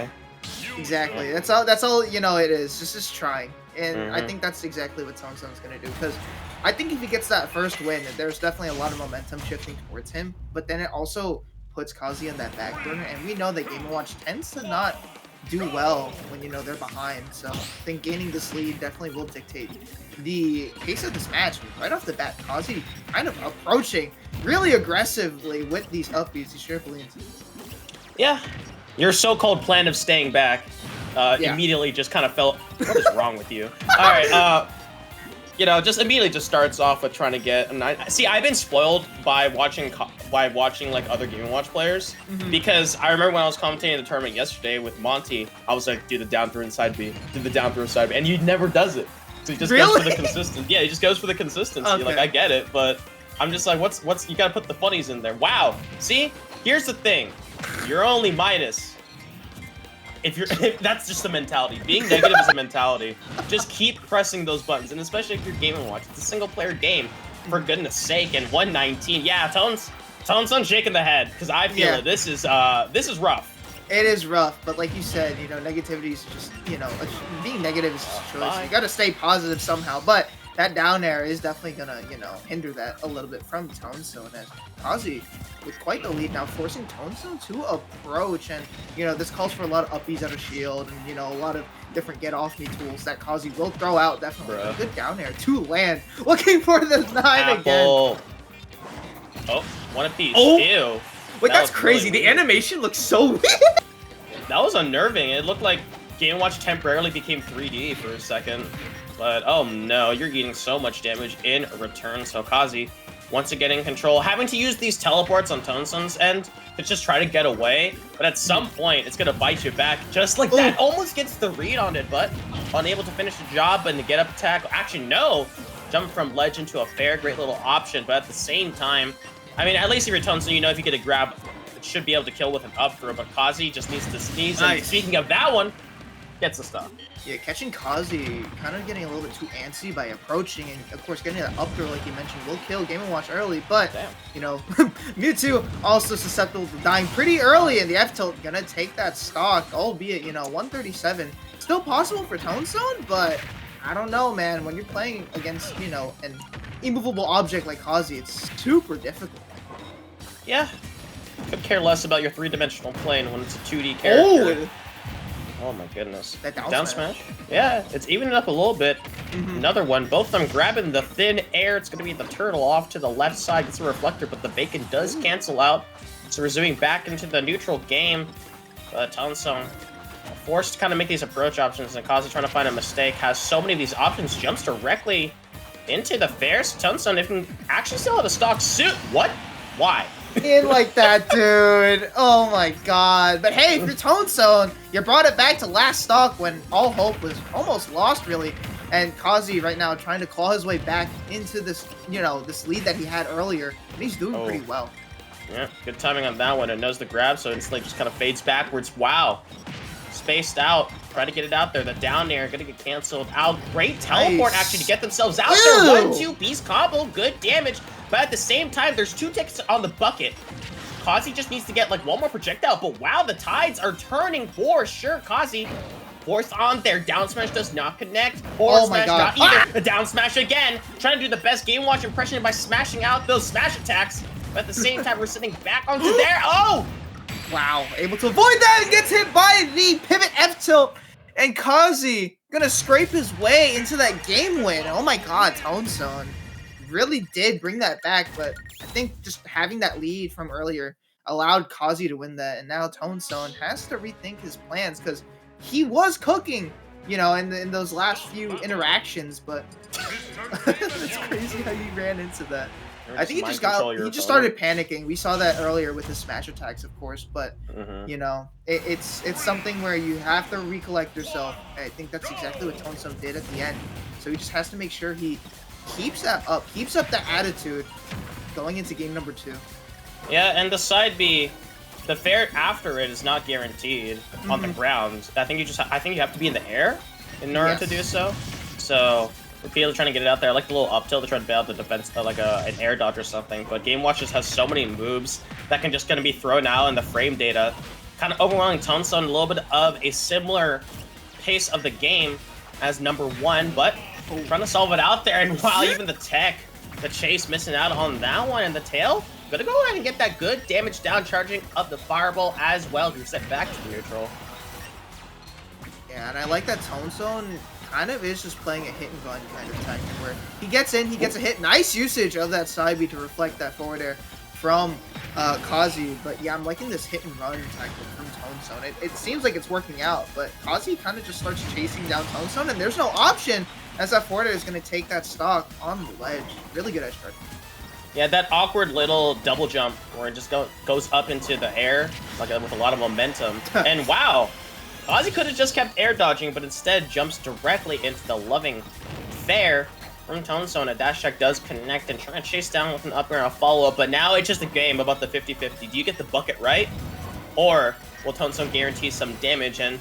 try. Exactly. That's all you know it is. Just trying. And I think that's exactly what ToneSone's going to do, because I think if he gets that first win, there's definitely a lot of momentum shifting towards him, but then it also puts Kazii in that back burner, and we know that Game & Watch tends to not do well when, you know, they're behind, so I think gaining this lead definitely will dictate the pace of this match. Right off the bat, Kazii kind of approaching really aggressively with these upbeats, these trampolines. Yeah, your so-called plan of staying back immediately just kind of fell. What is wrong with you? All right, you know, just immediately just starts off with trying to get. And I've been spoiled by watching like other Game & Watch players, because I remember when I was commentating the tournament yesterday with Monty, I was like, do the down through inside B, do the down through inside B, and he never does it. So he just goes for the consistency. Yeah, he just goes for the consistency. Okay. Like, I get it, but I'm just like, what's you gotta put the funnies in there. Wow. See, here's the thing. You're only minus. If that's just a mentality. Being negative is a mentality. Just keep pressing those buttons, and especially if you're Game & Watch, it's a single-player game. For goodness sake, and 119. Yeah, ToneSone shaking the head, because I feel it. This is rough. It is rough, but like you said, you know, negativity is just, you know, being negative is just a choice. You got to stay positive somehow, but that down air is definitely gonna, you know, hinder that a little bit from ToneSone, as Kazii with quite the lead now, forcing ToneSone to approach, and you know, this calls for a lot of upbeats out of shield, and you know, a lot of different get off me tools that Kazii will throw out. Definitely a good down air to land, looking for the 9 again. Oh, one apiece. Oh. Ew. Wait, that's crazy. Really the animation looks so weird. That was unnerving. It looked like Game & Watch temporarily became 3D for a second. But, oh no, you're eating so much damage in return. So Kazii, once again in control, having to use these teleports on ToneSone's end to just try to get away. But at some point, it's going to bite you back. Just like that. Almost gets the read on it, but unable to finish the job and the get-up attack. Actually, no. Jump from ledge into a fair, great little option. But at the same time, I mean, at least if you're ToneSone, you know if you get a grab, it should be able to kill with an up throw. But Kazii just needs to sneeze. Nice. And speaking of that one, gets the stuff. Yeah, catching Kazii, kind of getting a little bit too antsy by approaching, and of course getting that up throw like you mentioned will kill Game & Watch early, but, you know, Mewtwo also susceptible to dying pretty early, and the F-tilt gonna take that stock, albeit, you know, 137. Still possible for ToneSone, but I don't know, man. When you're playing against, you know, an immovable object like Kazii, it's super difficult. Yeah. Could care less about your three-dimensional plane when it's a 2D character. Oh my goodness. That down smash? Yeah, it's evening up a little bit. Another one. Both of them grabbing the thin air. It's going to be the turtle off to the left side. Gets a reflector, but the bacon does cancel out. So we're zooming back into the neutral game. ToneSone forced to kind of make these approach options, and Kazii trying to find a mistake. Has so many of these options. Jumps directly into the fair. So ToneSone, if he can actually still have a stock suit. What? Why? In like that, dude. Oh my god. But hey, if you're ToneSone, you brought it back to last stock when all hope was almost lost, really. And Kazii right now trying to claw his way back into this, you know, this lead that he had earlier. And he's doing pretty well. Yeah, good timing on that one. It knows the grab, so it's like just kind of fades backwards. Wow. Spaced out. Try to get it out there. The down air gonna get canceled out. Great teleport actually to get themselves out there. 1-2 piece combo. Good damage. But at the same time, there's 2 ticks on the bucket. Kazii just needs to get like one more projectile. But wow, the tides are turning for sure. Kazii forced on there. Down smash does not connect. Forward smash not either. The down smash again. Trying to do the best Game & Watch impression by smashing out those smash attacks. But at the same time, we're sitting back onto there. Oh! Wow, able to avoid that and gets hit by the pivot F-tilt. And Kazii gonna scrape his way into that game win. Oh my god, ToneSone really did bring that back, but I think just having that lead from earlier allowed Kazii to win that, and now ToneSone has to rethink his plans, because he was cooking, you know, in those last few interactions, but it's crazy how he ran into that. I think he just started panicking. We saw that earlier with his smash attacks, of course, but you know, it's something where you have to recollect yourself. I think that's exactly what ToneSone did at the end. So he just has to make sure he keeps that up, keeps up the attitude going into game number 2. Yeah, and the side B, the fair after it is not guaranteed on the ground. I think you have to be in the air in order to do so. So repeatedly trying to get it out there. I like the little up tilt to try to bail out the defense, like an air dodge or something. But Game & Watch just has so many moves that can just gonna be thrown out in the frame data. kind of overwhelming ToneSone, a little bit of a similar pace of the game as #1, but trying to solve it out there. And wow, even the tech, the chase missing out on that one, and the tail gonna go ahead and get that good damage down, charging up the fireball as well. Reset back to neutral. Yeah, and I like that ToneSone kind of is just playing a hit and run kind of tactic where he gets in, he gets a hit. Nice usage of that side B to reflect that forward air from Kazii. But yeah, I'm liking this hit and run tactic from ToneSone. It seems like it's working out, but Kazii kind of just starts chasing down ToneSone, and there's no option as that forward air is going to take that stock on the ledge. Really good edge guard. Yeah, that awkward little double jump where it just goes up into the air like with a lot of momentum. And wow, Kazii could have just kept air dodging, but instead jumps directly into the loving fair from ToneSone. A dash check does connect and trying to chase down with an up air and a follow-up, but now it's just a game about the 50-50. Do you get the bucket right? Or will ToneSone guarantee some damage? And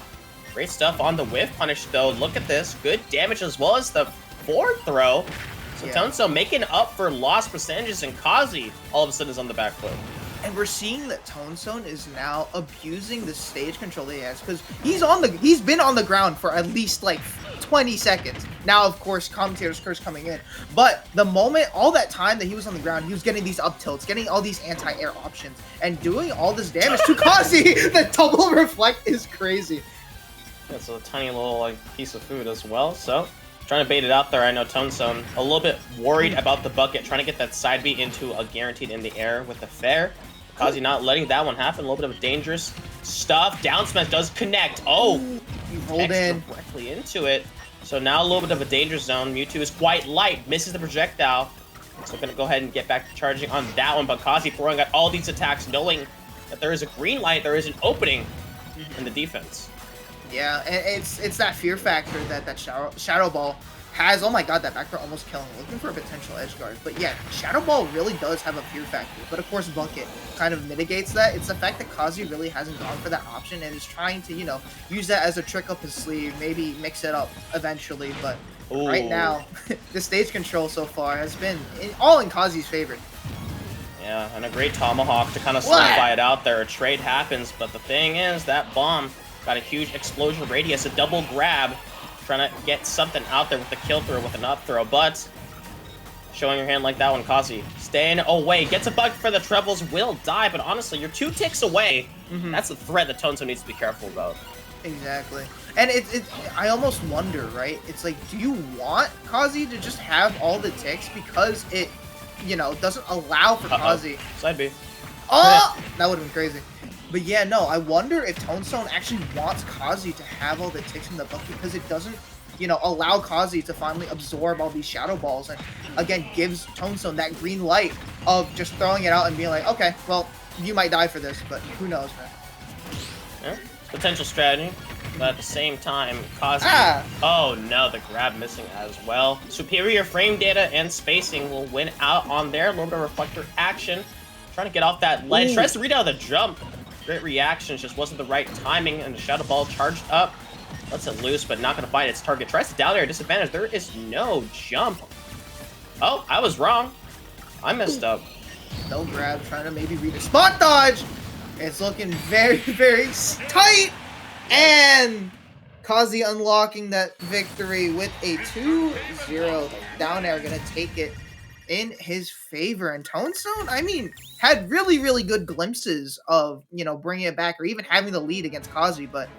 great stuff on the whiff punish, though. Look at this. Good damage as well as the forward throw. So yeah. ToneSone making up for lost percentages, and Kazii all of a sudden is on the back foot. And we're seeing that ToneSone is now abusing the stage control that he has, because he's been on the ground for at least like 20 seconds. Now, of course, commentator's curse coming in, but the moment, all that time that he was on the ground, he was getting these up tilts, getting all these anti-air options, and doing all this damage to Kazii. The double reflect is crazy. Yeah, so a tiny little like piece of food as well. So trying to bait it out there. I know ToneSone a little bit worried about the bucket, trying to get that side B into a guaranteed in the air with the fair. Kazii not letting that one happen. A little bit of dangerous stuff. Down smash does connect. Oh, he rolled in directly into it. So now a little bit of a danger zone. Mewtwo is quite light, misses the projectile. So gonna go ahead and get back to charging on that one. But Kazii throwing out all these attacks, knowing that there is a green light, there is an opening in the defense. Yeah, and it's that fear factor that Shadow Ball has. Oh my god, that back throw almost killing. Looking for a potential edge guard. But yeah, Shadow Ball really does have a fear factor. But of course, Bucket kind of mitigates that. It's the fact that Kazii really hasn't gone for that option and is trying to, you know, use that as a trick up his sleeve, maybe mix it up eventually. But right now, the stage control so far has been all in Kazii's favor. Yeah, and a great tomahawk to kind of solidify it out there. A trade happens, but the thing is, that bomb got a huge explosion radius, a double grab, trying to get something out there with the kill throw with an up throw, but showing your hand like that one, Kazii staying away, gets a bug for the trebles, will die, but honestly, you're 2 ticks away. That's the threat that ToneSone needs to be careful about. Exactly. And I almost wonder, right? It's like, do you want Kazii to just have all the ticks because it, you know, doesn't allow for Kazii? Side B. Oh! That would have been crazy. But yeah, no, I wonder if ToneSone actually wants Kazii to have all the ticks in the bucket because it doesn't, you know, allow Kazii to finally absorb all these Shadow Balls and, again, gives ToneSone that green light of just throwing it out and being like, okay, well, you might die for this, but who knows, man. Yeah, potential strategy, but at the same time, Kazii... Oh no, the grab missing as well. Superior frame data and spacing will win out on there. A little bit of reflector action. Trying to get off that ledge. Tries to read out the jump. Great reactions, just wasn't the right timing, and the Shadow Ball charged up. Lets it loose, but not going to find its target. Tries to down air, disadvantage. There is no jump. Oh, I was wrong. I messed up. No grab, trying to maybe read a spot dodge. It's looking very, very tight. And Kazii unlocking that victory with a 2-0. Down air going to take it in his favor. And ToneSone, I mean, had really, really good glimpses of, you know, bringing it back or even having the lead against Kazii. But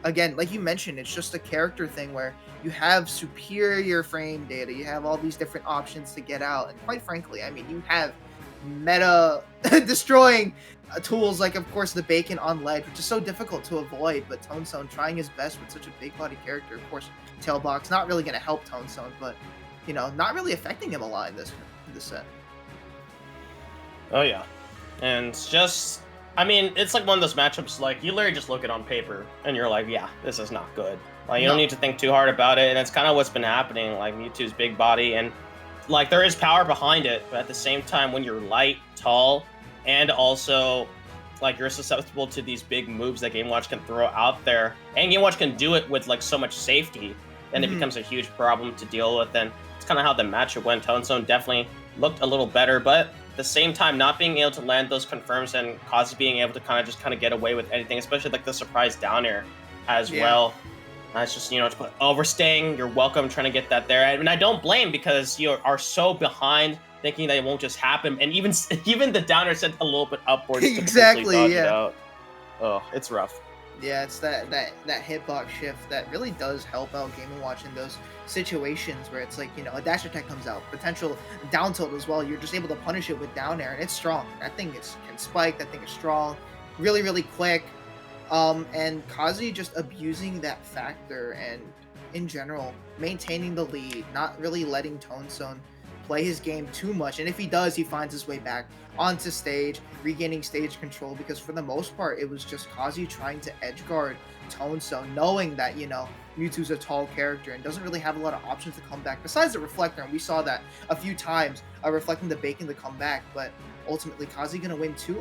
again, like you mentioned, it's just a character thing where you have superior frame data. You have all these different options to get out. And quite frankly, I mean, you have meta destroying tools like, of course, the bacon on ledge, which is so difficult to avoid. But ToneSone trying his best with such a big body character. Of course, tailbox not really going to help ToneSone, but, you know, not really affecting him a lot in this set. Oh yeah, and it's just, I mean, it's like one of those matchups, like, you literally just look it on paper, and you're like, yeah, this is not good. Like, you don't need to think too hard about it, and it's kind of what's been happening, like, Mewtwo's big body, and, like, there is power behind it, but at the same time, when you're light, tall, and also, like, you're susceptible to these big moves that Game Watch can throw out there, and Game Watch can do it with, like, so much safety, then it becomes a huge problem to deal with, and it's kind of how the matchup went. ToneSone definitely looked a little better, but At the same time, not being able to land those confirms and Kazii being able to kind of get away with anything, especially like the surprise down air as well. It's just, overstaying, you're welcome trying to get that there. And I don't blame, because you are so behind thinking that it won't just happen. And even the down air sent a little bit upwards to exactly, dodge it out. Oh, it's rough. Yeah, it's that hitbox shift that really does help out Game & Watch in those situations where it's like, a dash attack comes out, potential down tilt as well. You're just able to punish it with down air, and it's strong. That thing can spike. That thing is strong, really, really quick. And Kazii just abusing that factor, and in general maintaining the lead, not really letting ToneSone play his game too much. And if he does, he finds his way back onto stage, regaining stage control, because for the most part it was just Kazii trying to edge guard ToneSone, knowing that Mewtwo's a tall character and doesn't really have a lot of options to come back besides the reflector, and we saw that a few times, reflecting the bacon to come back. But ultimately Kazii gonna win 2